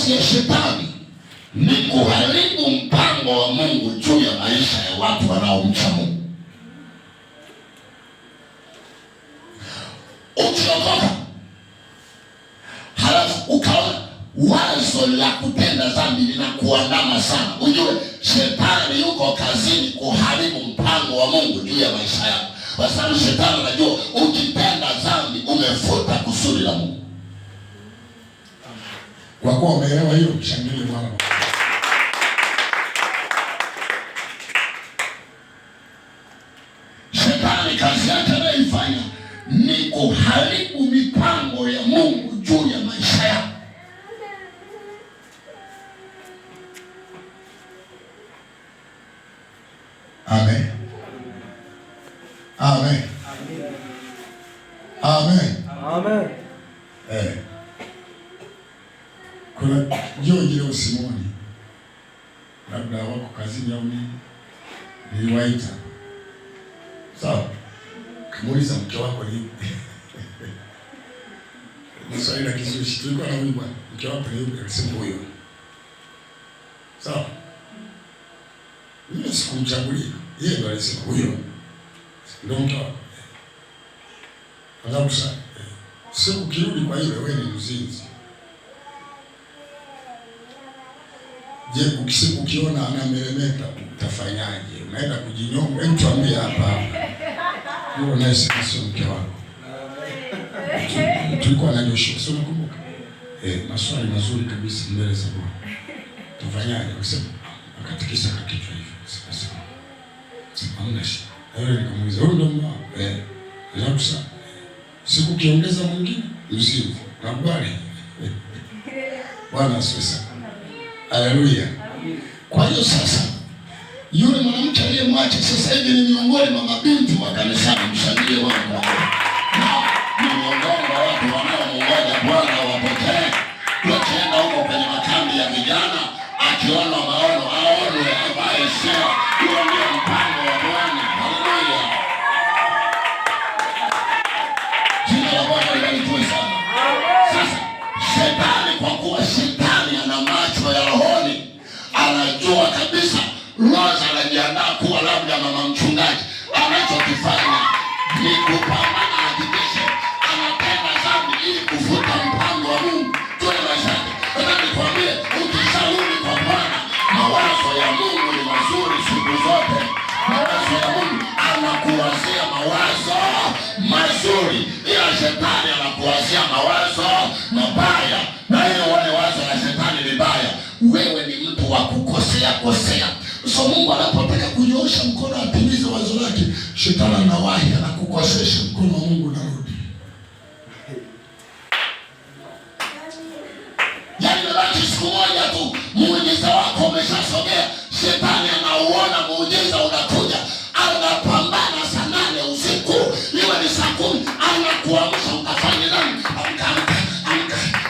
kazi ya shetani ni kuharibu mpango wa Mungu juu ya maisha ya watu wanaomcha Mungu. Ukiokoka halafu ukaona wazo la kutenda dhambi linakuandama sana, ujue shetani yuko kazini kuharibu mpango wa Mungu juu ya maisha yako, kwa sababu shetani anajua ukitenda dhambi umefuta kusudi la Mungu. Kwa kuwa umeelewa hiyo, mshangilie Bwana. Shetani kazi yake anayoifanya ni kuharibu mipango ya Mungu juu ya maisha yako. Amen. Amen. Amen. Amen. Kuna George leo Simoni, labda wako kazini au nini, niliwaita. Sawa. Kamuuliza mke wako ni Swali la kizushi. Tulikuwa na wimbo, mke wako ni yupi? Akasema huyo. Sawa. Mimi sikumchagulia. Yeye ndo alisema huyo. Ndio mke wako. Angalau sana. Sio ukirudi kwa yule wewe ni mzinzi. Je, ukiona anameremeta utafanyaje? Unaenda kujinyonga? Hebu tuambie hapa. Yule naye sio mke wako. Tulikuwa na Joshua, sio nakumbuka. Maswali mazuri kabisa mbele za Bwana. Tufanyaje? Akasema akatikisa kichwa hivi. Sasa hamna shida. Yule nikamuuliza, "Wewe ndio mama?" Alafu sasa siku kiongeza mwingine usiku. Nakubali. Bwana asifiwe. Haleluya. Kwa hiyo sasa yule mwanamke aliyemwacha sasa hivi ni miongoni mwa mabinti wa kanisani. Mshangilie Bwana. Ni miongoni mwa watu wanaomuongoza Bwana wapokee. Wakienda huko kwenye makambi ya vijana, akiona maono aone ambaye sio. Huo ndio mpango wa Bwana. Haleluya. Jina la Bwana libarikiwe sana. Sasa shetani, kwa kuwa shetani ana macho ya rohoni, anajua kabisa Rosa anajiandaa kuwa labda mama mchungaji. Anachokifanya ni kupambana, hakikisha anatenda dhambi ili kufuta mpango wa Mungu juu ya maisha yake. Nataka nikwambie, ukishauri kwa Bwana, mawazo ya Mungu ni mazuri siku zote. Mawazo ya Mungu anakuwazia mawazo mazuri, ila shetani anakuwazia mawazo mabaya, na hiyo wale wazo la shetani ni baya. Wewe ni mtu wa kukosea. So Mungu anapotaka kunyoosha mkono atimize wazo lake, shetani anawahi anakukosesha, mkono wa Mungu unarudi. Yaani basi siku moja tu muujiza wako umeshasogea, shetani anauona muujiza unakuja, anapambana saa 8 usiku, iwe ni saa 10, anakuamsha ukafanye nani? Amka.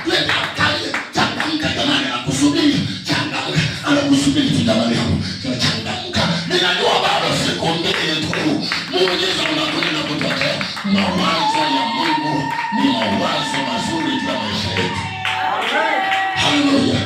Wewe amkaje? Changamka jamani, anakusubiri. Changamka. Anakusubiri tu jamani hapo. Changamka. Ninajua bado siku 2 tu. Muujiza unakuja na kutokea. Mawazo ya Mungu ni mawazo mazuri kwa maisha yetu. Haleluya.